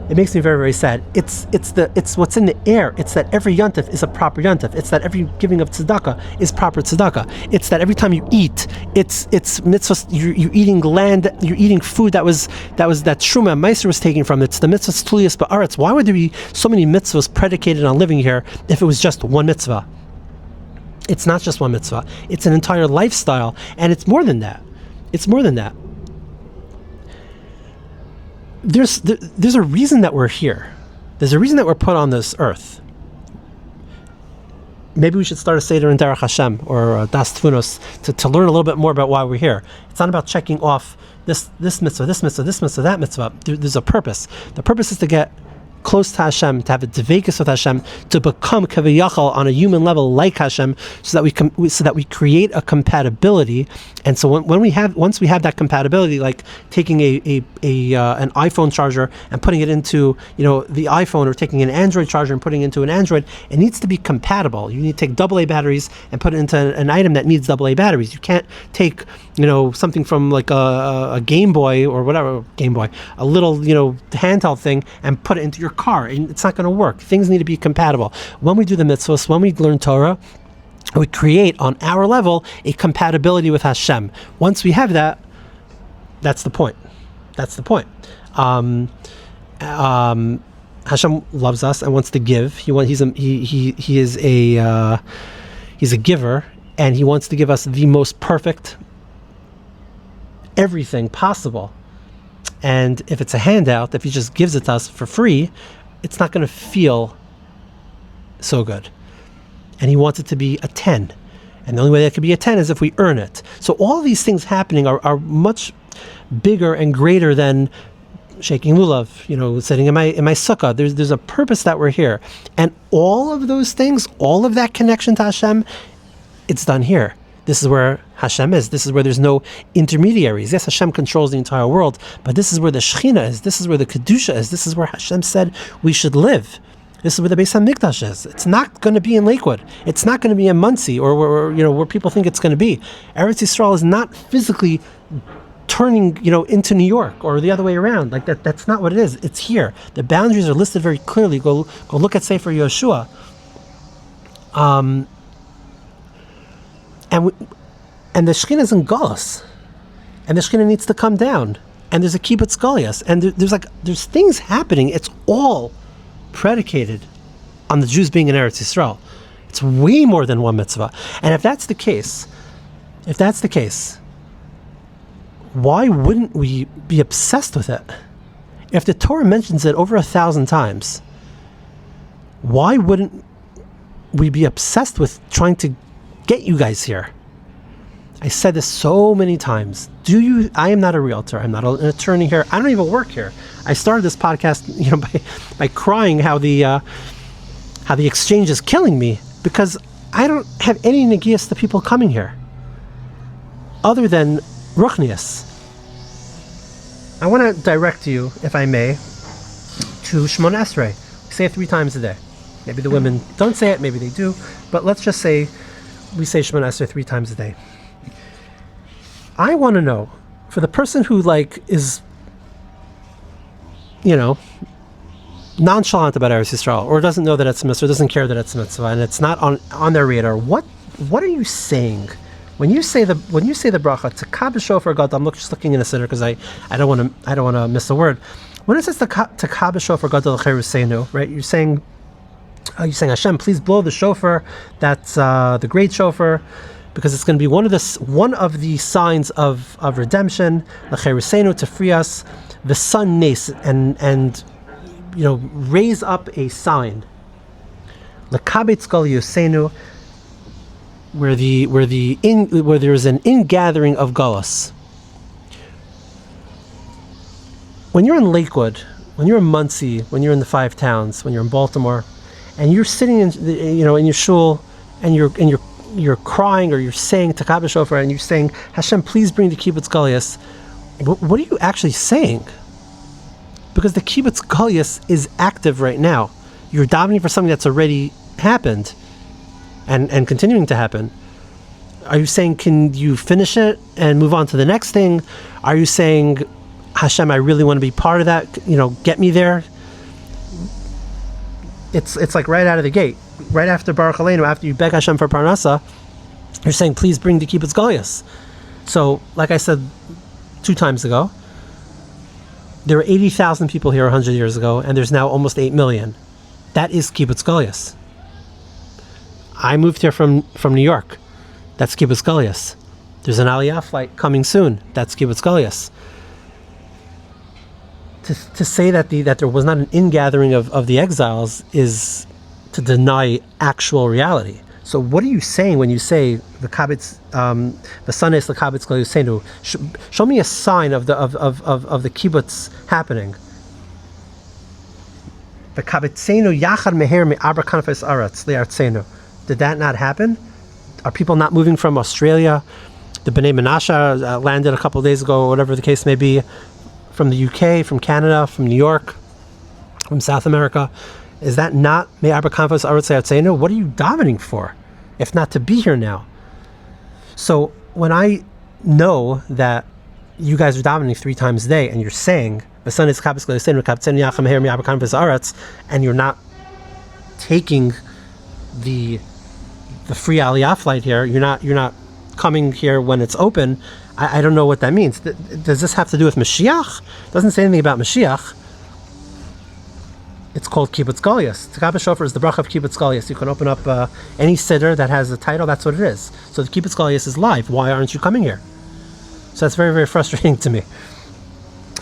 It makes me very, very sad. It's what's in the air. It's that every yontif is a proper yontif. It's that every giving of tzedakah is proper tzedakah. It's that every time you eat, it's mitzvahs. You're eating land. You're eating food that Truma and Meiser was taken from. It's the mitzvahs tuliyas ba'aretz. Why would there be so many mitzvahs predicated on living here if it was just one mitzvah? It's not just one mitzvah. It's an entire lifestyle, and it's more than that. It's more than that. There's a reason that we're here. There's a reason that we're put on this earth. Maybe we should start a Seder in Derech Hashem or Das Tfunos to learn a little bit more about why we're here. It's not about checking off this mitzvah, this mitzvah, this mitzvah, that mitzvah. There's a purpose. The purpose is to get close to Hashem, to have a dveikus with Hashem, to become kaviyachal on a human level like Hashem, so that we create a compatibility. And so once we have that compatibility, like taking an iPhone charger and putting it into the iPhone, or taking an Android charger and putting it into an Android, it needs to be compatible. You need to take AA batteries and put it into an item that needs AA batteries. You can't take something from like a Game Boy or whatever, a little handheld thing, and put it into your car, and it's not going to work. Things need to be compatible. When we do the mitzvahs, when we learn Torah, we create on our level a compatibility with Hashem. Once we have that, that's the point. Hashem loves us and wants to give. He's a giver, and he wants to give us the most perfect everything possible. And if it's a handout, if he just gives it to us for free, it's not going to feel so good. And he wants it to be a 10. And the only way that could be a 10 is if we earn it. So all these things happening are much bigger and greater than shaking lulav, sitting in my sukkah. There's a purpose that we're here. And all of those things, all of that connection to Hashem, it's done here. This is where Hashem is. This is where there's no intermediaries. Yes, Hashem controls the entire world, but this is where the Shechina is. This is where the Kedusha is. This is where Hashem said we should live. This is where the Beis HaMikdash is. It's not going to be in Lakewood. It's not going to be in Muncie or where people think it's going to be. Eretz Yisroel is not physically turning into New York or the other way around. Like that. That's not what it is. It's here. The boundaries are listed very clearly. Go look at Sefer Yoshua. And the Shekhinah is in Galus, and the Shekhinah needs to come down, and there's a kibbutz Goliath, and there's things happening. It's all predicated on the Jews being in Eretz Yisroel. It's way more than one mitzvah. And if that's the case, why wouldn't we be obsessed with it? If the Torah mentions it over 1,000 times, why wouldn't we be obsessed with trying to get you guys here? I said this so many times. I am not a realtor. I'm not an attorney here. I don't even work here. I started this podcast, by crying how the exchange is killing me, because I don't have any negias to people coming here, other than ruchnius. I want to direct you, if I may, to Shemona Esrei. We say it 3 times a day. Maybe the women don't say it. Maybe they do. But let's just say we say Shemona Esrei 3 times a day. I want to know for the person who is, nonchalant about Eretz Yisroel, or doesn't know that it's a mitzvah, or doesn't care that it's a mitzvah, and it's not on their radar, what are you saying when you say the bracha to Kabel Shofar Gadol? I'm just looking in a siddur because I don't want to miss a word. When it says to Kabel Shofar Gadol Cherusenu, right? You're saying Hashem, please blow the shofar. That's the great shofar, because it's going to be one of the signs of redemption, Cherusenu, to free us, the sun nes, and raise up a sign, Lekabetz Gal Yosenu, where there is an ingathering of Gullahs. When you're in Lakewood, when you're in Muncie, when you're in the Five Towns, when you're in Baltimore, and you're sitting in your shul, and you're crying, or you're saying Takab Shofar, and you're saying, Hashem, please bring the Kibbutz Galias, what are you actually saying? Because the Kibbutz Galias is active right now. You're davening for something that's already happened and continuing to happen. Are you saying, can you finish it and move on to the next thing? Are you saying, Hashem, I really want to be part of that, get me there? It's like right out of the gate. Right after Baruch Aleinu, after you beg Hashem for Parnasa, you're saying, please bring the Kibbutz Galias. So, like I said 2 times ago, there were 80,000 people here 100 years ago, and there's now almost 8 million. That is Kibbutz Galias. I moved here from New York. That's Kibbutz Galias. There's an Aliyah flight coming soon. That's Kibbutz Galias. To say that there was not an ingathering of the exiles is to deny actual reality. So what are you saying when you say the kabitz, the sun is the kabitz Yosenu? Show me a sign of the kibbutz happening. The kabitzenu yachad meher me'arba kanfes aretz le'artzenu. Did that not happen? Are people not moving from Australia? The Bnei Menashe landed a couple of days ago, or whatever the case may be, from the UK, from Canada, from New York, from South America. Is that not me'arba kanfes aretz le'artzenu? What are you davening for, if not to be here now? So when I know that you guys are davening 3 times a day, and you're saying the sun is kabitz Yosenu, kabitzenu yachad meher me'arba kanfes aretz, and you're not taking the free Aliyah flight here, you're not coming here when it's open, I don't know what that means. Does this have to do with Mashiach? It doesn't say anything about Mashiach. It's called Kibbutz Galias. Takab Shofar is the bracha of Kibbutz Galias. You can open up any siddur that has a title, that's what it is. So the Kibbutz Galias is live. Why aren't you coming here? So that's very, very frustrating to me.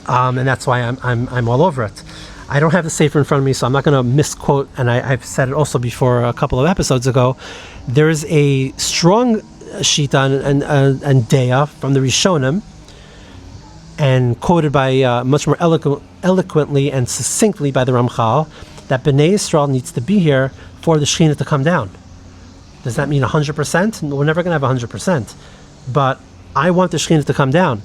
And that's why I'm all over it. I don't have the Sefer in front of me, so I'm not going to misquote, and I've said it also before a couple of episodes ago. There is a strong Shita and Deya from the Rishonim, and quoted by much more eloquently and succinctly by the Ramchal, that Bnei Yisrael needs to be here for the Shekhinah to come down. Does that mean 100%? We're never going to have 100%. But I want the Shekhinah to come down.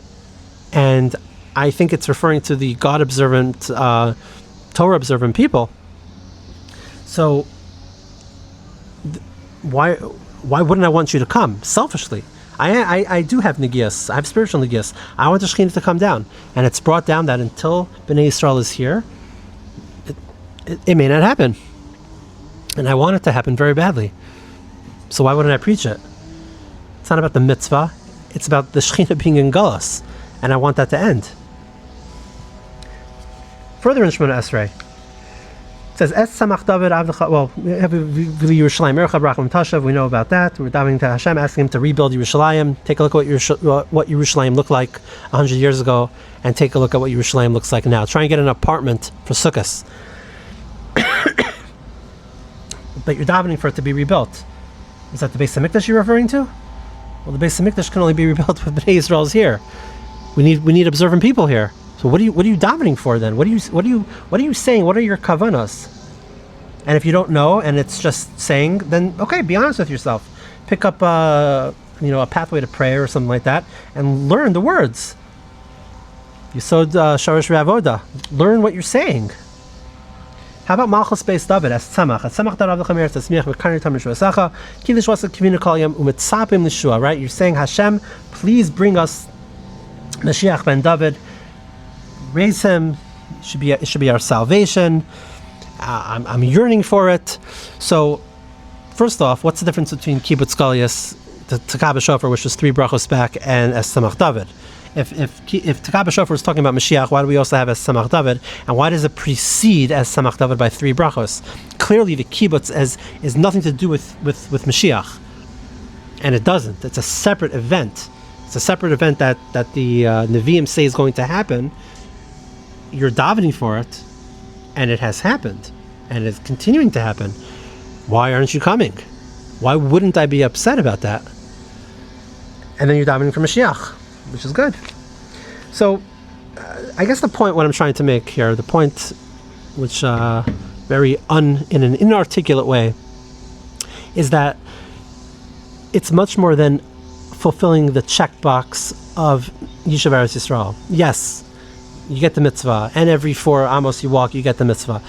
And I think it's referring to the God-observant, Torah-observant people. So why wouldn't I want you to come? Selfishly. I do have negias. I have spiritual negias. I want the Shekhinah to come down. And it's brought down that until Bnei Yisrael is here, it may not happen. And I want it to happen very badly. So why wouldn't I preach it? It's not about the mitzvah. It's about the Shekhinah being in Gullahs. And I want that to end. Further in Shemona Esrei, it says, "Es samach David avdecha." Well, we have Yerushalayim Ercha Bracham Tashav. We know about that. We're davening to Hashem, asking Him to rebuild Yerushalayim. Take a look at what Yerushalayim looked like 100 years ago, and take a look at what Yerushalayim looks like now. Try and get an apartment for Sukkos. But you're davening for it to be rebuilt. Is that the Beis Hamikdash you're referring to? Well, the Beis Hamikdash can only be rebuilt with Bnei Yisrael's here. We need observant people here. So what are you davening for then? What are you saying? What are your kavanas? And if you don't know, and it's just saying, then okay, be honest with yourself. Pick up a pathway to prayer or something like that, and learn the words. Yisod Sharash Ravoda. Learn what you're saying. How about Malchus Beis David as Tzamach? Tzamach Darav Lechamer Tzmiach V'Karni Tam Yishuasacha Kilish Wasa Kivina Kol Yam Umitzapim Lishua. Right? You're saying, Hashem, please bring us Mashiach ben David, raise him. It should be our salvation. I'm yearning for it. So, first off, what's the difference between Kibbutz Galias, the Takab Shofar, which was 3 brachos back, and Es Samach David? If Takab Shofar is talking about Mashiach, why do we also have Es Samach David? And why does it precede Es Samach David by 3 brachos? Clearly, the Kibbutz is nothing to do with Mashiach. And it doesn't. It's a separate event. It's a separate event that the Nevi'im say is going to happen. You're davening for it, and it has happened, and it's continuing to happen. Why aren't you coming? Why wouldn't I be upset about that? And then you're davening for Mashiach, which is good. So, I guess the point, what I'm trying to make here, the point, which very in an inarticulate way, is that it's much more than fulfilling the checkbox of Yeshiva Eretz Yisroel. Yes, you get the mitzvah, and every 4 amos you walk, you get the mitzvah.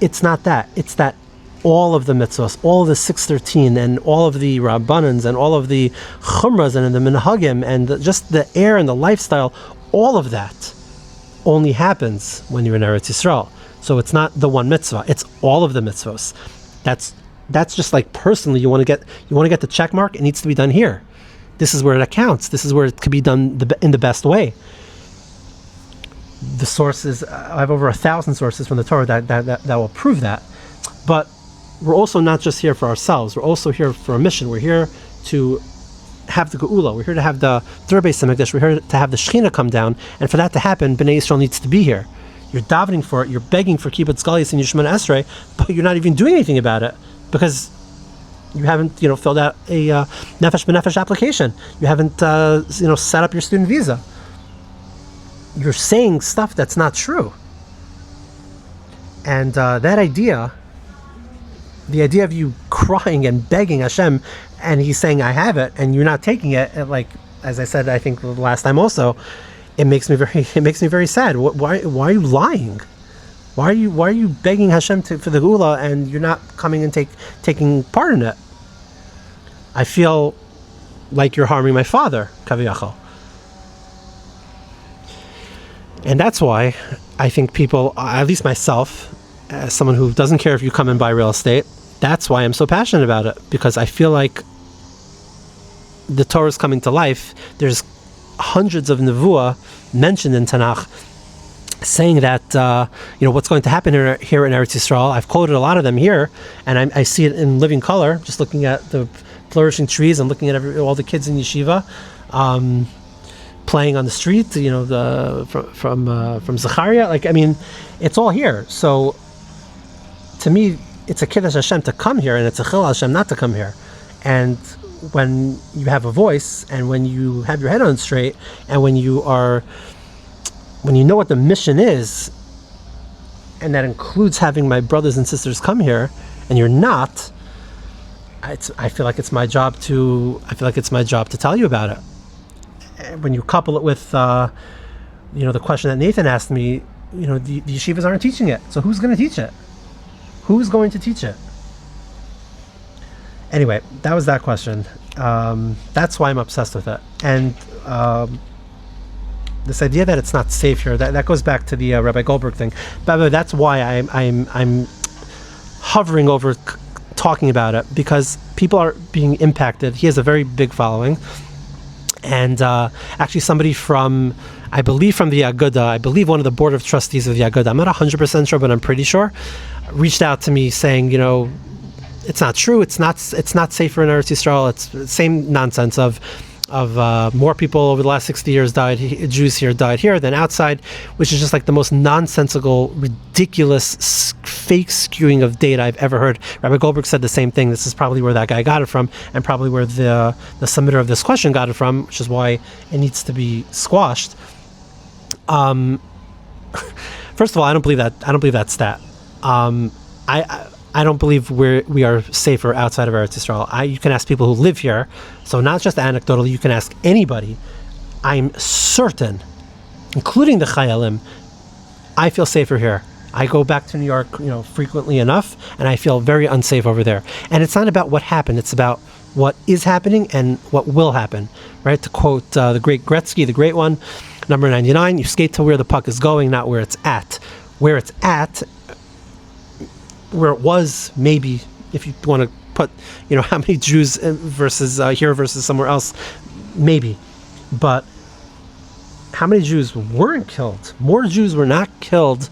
It's not that. It's that all of the mitzvahs, all of the 613, and all of the rabbanans, and all of the chumras, and the minhagim, and just the air and the lifestyle, all of that only happens when you're in Eretz Yisroel. So it's not the one mitzvah; it's all of the mitzvahs. That's just like personally, you want to get the check mark. It needs to be done here. This is where it counts. This is where it could be done in the best way. The sources, I have over 1,000 sources from the Torah that will prove that. But we're also not just here for ourselves. We're also here for a mission. We're here to have the Geulah. We're here to have the third Beis Hamikdash. We're here to have the Shechina come down. And for that to happen, Bnei Yisrael needs to be here. You're davening for it. You're begging for Kibbutz Galias and Yishman Esrei, but you're not even doing anything about it because you haven't, filled out a Nefesh B'Nefesh application. You haven't, set up your student visa. You're saying stuff that's not true. And that idea, the idea of you crying and begging Hashem, and He's saying, I have it, and you're not taking it, like, as I said, I think the last time also, it makes me very sad. Why are you lying? Why are you begging Hashem for the Geulah, and you're not coming and taking part in it? I feel like you're harming my father, Kaviyachal. And that's why I think people, at least myself, as someone who doesn't care if you come and buy real estate, that's why I'm so passionate about it. Because I feel like the Torah is coming to life. There's hundreds of nevuah mentioned in Tanakh saying that, what's going to happen here in Eretz Yisrael. I've quoted a lot of them here, and I see it in living color, just looking at the flourishing trees and looking at all the kids in Yeshiva. Playing on the street, from Zachariah, it's all here. So, to me, it's a kiddush Hashem to come here, and it's a chil Hashem not to come here. And when you have a voice, and when you have your head on straight, and when you know what the mission is, and that includes having my brothers and sisters come here, and you're not, I feel like it's my job to tell you about it. When you couple it with, the question that Nathan asked me, the yeshivas aren't teaching it. So who's going to teach it? Who's going to teach it? Anyway, that was that question. That's why I'm obsessed with it. And this idea that it's not safe here, that goes back to the Rabbi Goldberg thing. But that's why I'm hovering over talking about it, because people are being impacted. He has a very big following. And actually somebody from the Yehuda, I believe one of the board of trustees of the Yehuda, I'm not 100% sure, but I'm pretty sure, reached out to me saying, it's not true, it's not safer in Eretz Yisrael. It's the same nonsense of more people over the last 60 years Jews here died here than outside, which is just like the most nonsensical, ridiculous, fake skewing of data I've ever heard. Rabbi Goldberg said the same thing. This is probably where that guy got it from, and probably where the submitter of this question got it from, which is why it needs to be squashed. First of all, I don't believe that stat. I don't believe we are safer outside of Eretz Yisrael. You can ask people who live here, so not just anecdotally, you can ask anybody. I'm certain, including the Chayalim, I feel safer here. I go back to New York, frequently enough, and I feel very unsafe over there. And it's not about what happened, it's about what is happening and what will happen, right? To quote the great Gretzky, the great one, Number 99, you skate to where the puck is going, not where it's at. Where it's at, where it was, maybe, if you want to put, how many Jews versus here versus somewhere else, maybe. But how many Jews weren't killed? More Jews were not killed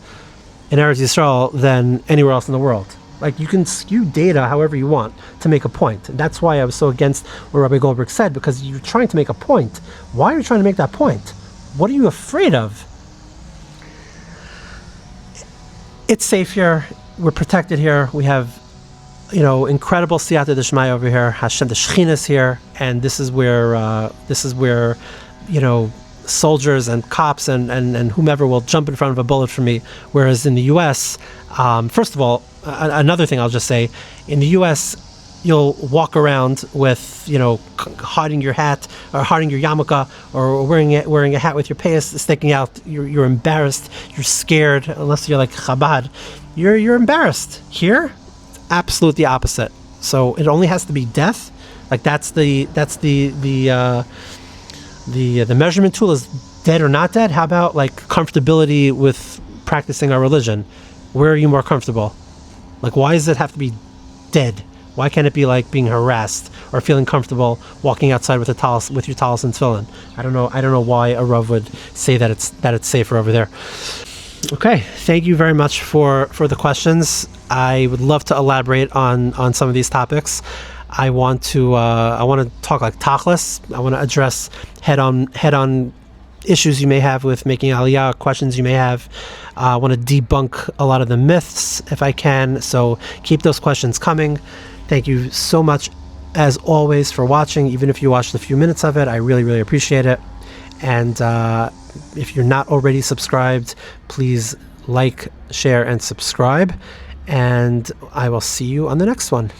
in Eretz Yisroel than anywhere else in the world. Like, you can skew data however you want to make a point. And that's why I was so against what Rabbi Goldberg said, because you're trying to make a point. Why are you trying to make that point? What are you afraid of? It's safe here. We're protected here. We have, incredible siyata d'shmaya over here. Hashem, the Shechina is here, and this is where soldiers and cops and whomever will jump in front of a bullet for me. Whereas in the U.S., first of all, another thing I'll just say, in the U.S., you'll walk around with, hiding your hat or hiding your yarmulke or wearing a hat with your payas sticking out. You're embarrassed. You're scared, unless you're like Chabad. You're embarrassed. Here, absolutely opposite. So it only has to be death. Like that's the measurement tool is dead or not dead. How about like comfortability with practicing our religion? Where are you more comfortable? Like, why does it have to be dead? Why can't it be like being harassed or feeling comfortable walking outside with your talis and tefillin? I don't know why a Rav would say that it's safer over there. Okay, thank you very much for the questions. I would love to elaborate on some of these topics. I want to talk like tachlis. I want to address head on issues you may have with making Aliyah, questions you may have. I want to debunk a lot of the myths if I can. So keep those questions coming. Thank you so much, as always, for watching. Even if you watched a few minutes of it, I really, really appreciate it. And if you're not already subscribed, please like, share, and subscribe. And I will see you on the next one.